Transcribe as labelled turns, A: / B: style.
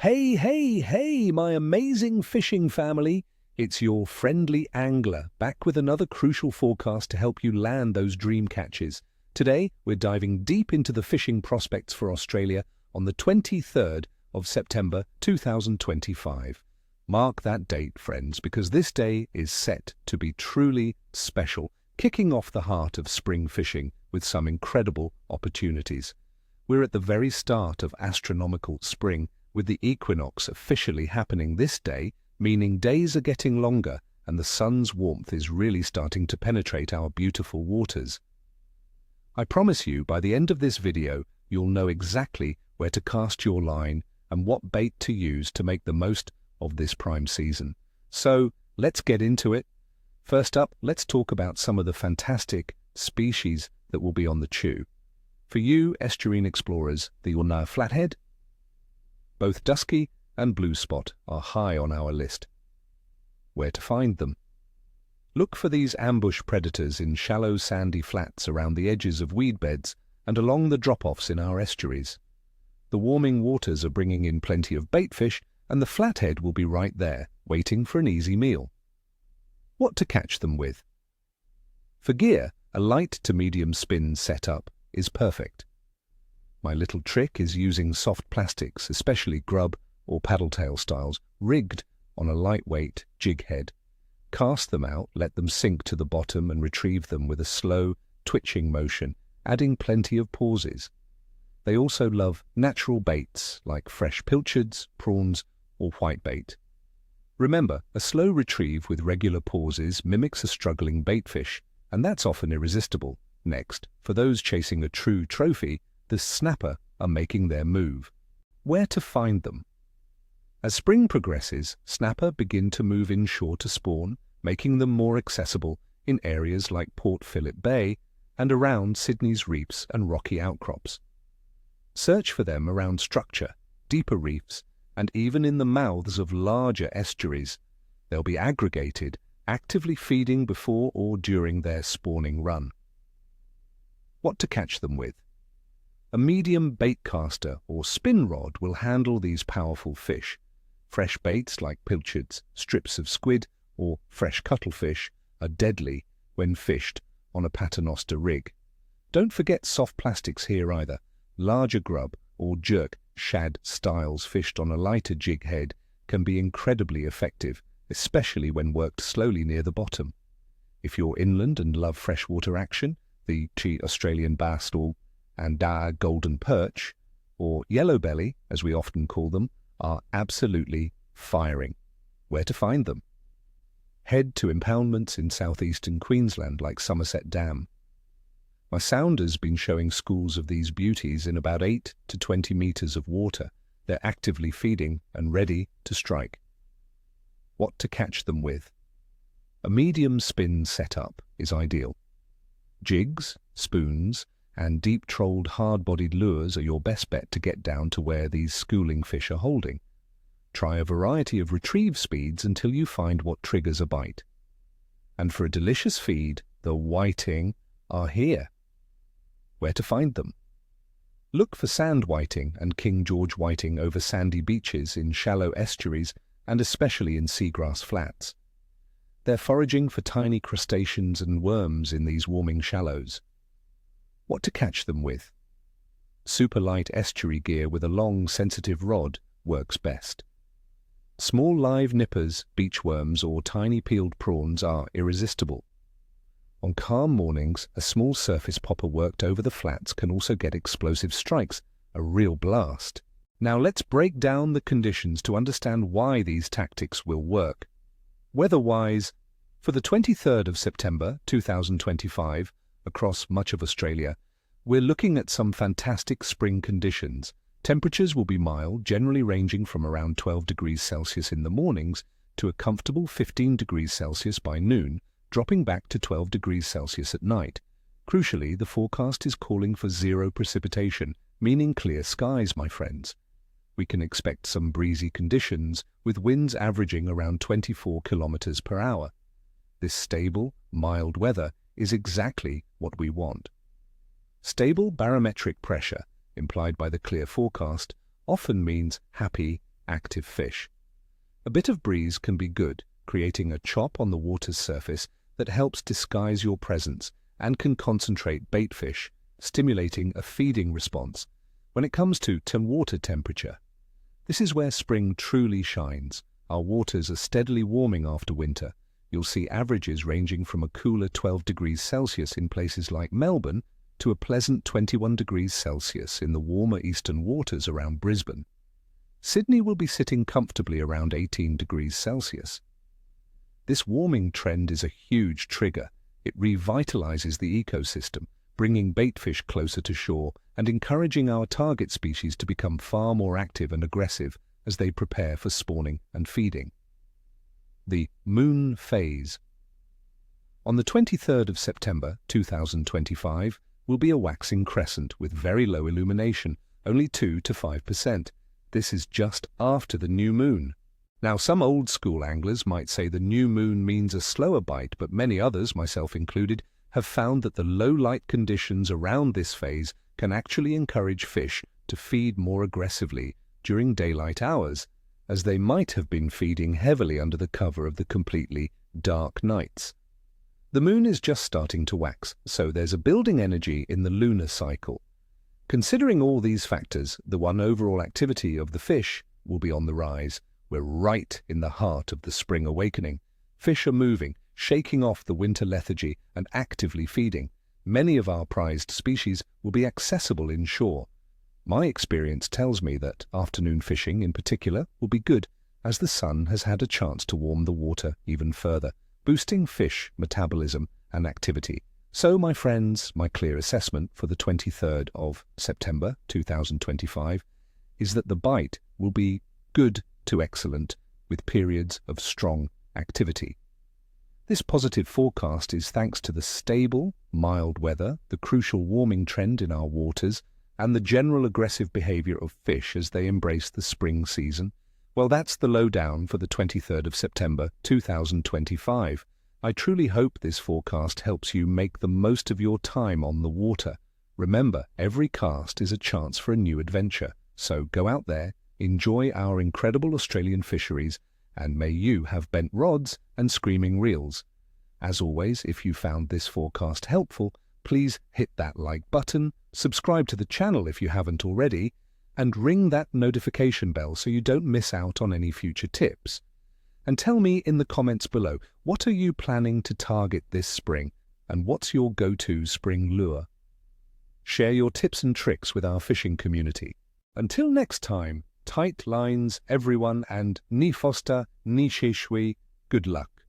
A: Hey, hey, hey, my amazing fishing family! It's your friendly angler back with another crucial forecast to help you land those dream catches. Today, we're diving deep into the fishing prospects for Australia on the 23rd of September 2025. Mark that date, friends, because this day is set to be truly special, kicking off the heart of spring fishing with some incredible opportunities. We're at the very start of astronomical spring, with the equinox officially happening this day, meaning days are getting longer and the sun's warmth is really starting to penetrate our beautiful waters. I promise you, by the end of this video, you'll know exactly where to cast your line and what bait to use to make the most of this prime season. So, let's get into it. First up, let's talk about some of the fantastic species that will be on the chew. For you, estuarine explorers, the flathead, both dusky and blue spot are high on our list. Where to find them? Look for these ambush predators in shallow sandy flats around the edges of weed beds and along the drop-offs in our estuaries. The warming waters are bringing in plenty of bait fish, and the flathead will be right there, waiting for an easy meal. What to catch them with? For gear, a light to medium spin setup is perfect. My little trick is using soft plastics, especially grub or paddletail styles, rigged on a lightweight jig head. Cast them out, let them sink to the bottom and retrieve them with a slow, twitching motion, adding plenty of pauses. They also love natural baits like fresh pilchards, prawns, or whitebait. Remember, a slow retrieve with regular pauses mimics a struggling baitfish, and that's often irresistible. Next, for those chasing a true trophy, the snapper are making their move. Where to find them? As spring progresses, snapper begin to move inshore to spawn, making them more accessible in areas like Port Phillip Bay and around Sydney's reefs and rocky outcrops. Search for them around structure, deeper reefs, and even in the mouths of larger estuaries. They'll be aggregated, actively feeding before or during their spawning run. What to catch them with? A medium bait caster or spin rod will handle these powerful fish. Fresh baits like pilchards, strips of squid, or fresh cuttlefish are deadly when fished on a paternoster rig. Don't forget soft plastics here either. Larger grub or jerk shad styles fished on a lighter jig head can be incredibly effective, especially when worked slowly near the bottom. If you're inland and love freshwater action, the Australian bass and golden perch, or yellow belly, as we often call them, are absolutely firing. Where to find them? Head to impoundments in southeastern Queensland like Somerset Dam. My sounder's been showing schools of these beauties in about 8 to 20 meters of water. They're actively feeding and ready to strike. What to catch them with? A medium spin setup is ideal. Jigs, spoons, and deep-trolled, hard-bodied lures are your best bet to get down to where these schooling fish are holding. Try a variety of retrieve speeds until you find what triggers a bite. And for a delicious feed, the whiting are here. Where to find them? Look for sand whiting and King George whiting over sandy beaches in shallow estuaries and especially in seagrass flats. They're foraging for tiny crustaceans and worms in these warming shallows. What to catch them with? Super light estuary gear with a long, sensitive rod works best. Small live nippers, beachworms, or tiny peeled prawns are irresistible. On calm mornings, a small surface popper worked over the flats can also get explosive strikes, a real blast. Now let's break down the conditions to understand why these tactics will work. Weather-wise, for the 23rd of September 2025, across much of Australia, we're looking at some fantastic spring conditions. Temperatures will be mild, generally ranging from around 12 degrees Celsius in the mornings to a comfortable 15 degrees Celsius by noon, dropping back to 12 degrees Celsius at night. Crucially, the forecast is calling for zero precipitation, meaning clear skies, my friends. We can expect some breezy conditions, with winds averaging around 24 kilometers per hour. This stable, mild weather is exactly what we want. Stable barometric pressure, implied by the clear forecast, often means happy active fish. A bit of breeze can be good, creating a chop on the water's surface that helps disguise your presence and can concentrate bait fish, stimulating a feeding response. When it comes to water temperature, this is where spring truly shines. Our waters are steadily warming after winter. You'll see averages ranging from a cooler 12 degrees Celsius in places like Melbourne to a pleasant 21 degrees Celsius in the warmer eastern waters around Brisbane. Sydney will be sitting comfortably around 18 degrees Celsius. This warming trend is a huge trigger. It revitalizes the ecosystem, bringing baitfish closer to shore and encouraging our target species to become far more active and aggressive as they prepare for spawning and feeding. The moon phase. On the 23rd of September 2025 will be a waxing crescent with very low illumination, only 2 to 5%. This is just after the new moon. Now, some old-school anglers might say the new moon means a slower bite, but many others, myself included, have found that the low-light conditions around this phase can actually encourage fish to feed more aggressively during daylight hours, as they might have been feeding heavily under the cover of the completely dark nights. The moon is just starting to wax, so there's a building energy in the lunar cycle. Considering all these factors, the overall activity of the fish will be on the rise. We're right in the heart of the spring awakening. Fish are moving, shaking off the winter lethargy and actively feeding. Many of our prized species will be accessible inshore. My experience tells me that afternoon fishing in particular will be good, as the sun has had a chance to warm the water even further, boosting fish metabolism and activity. So, my friends, my clear assessment for the 23rd of September 2025 is that the bite will be good to excellent, with periods of strong activity. This positive forecast is thanks to the stable, mild weather, the crucial warming trend in our waters, and the general aggressive behavior of fish as they embrace the spring season. Well, that's the lowdown for the 23rd of September 2025. I truly hope this forecast helps you make the most of your time on the water. Remember, every cast is a chance for a new adventure. So go out there, enjoy our incredible Australian fisheries, and may you have bent rods and screaming reels. As always, if you found this forecast helpful, please hit that like button, subscribe to the channel if you haven't already, and ring that notification bell so you don't miss out on any future tips. And tell me in the comments below, what are you planning to target this spring, and what's your go-to spring lure? Share your tips and tricks with our fishing community. Until next time, tight lines everyone, and ni foster ni sheshui, good luck.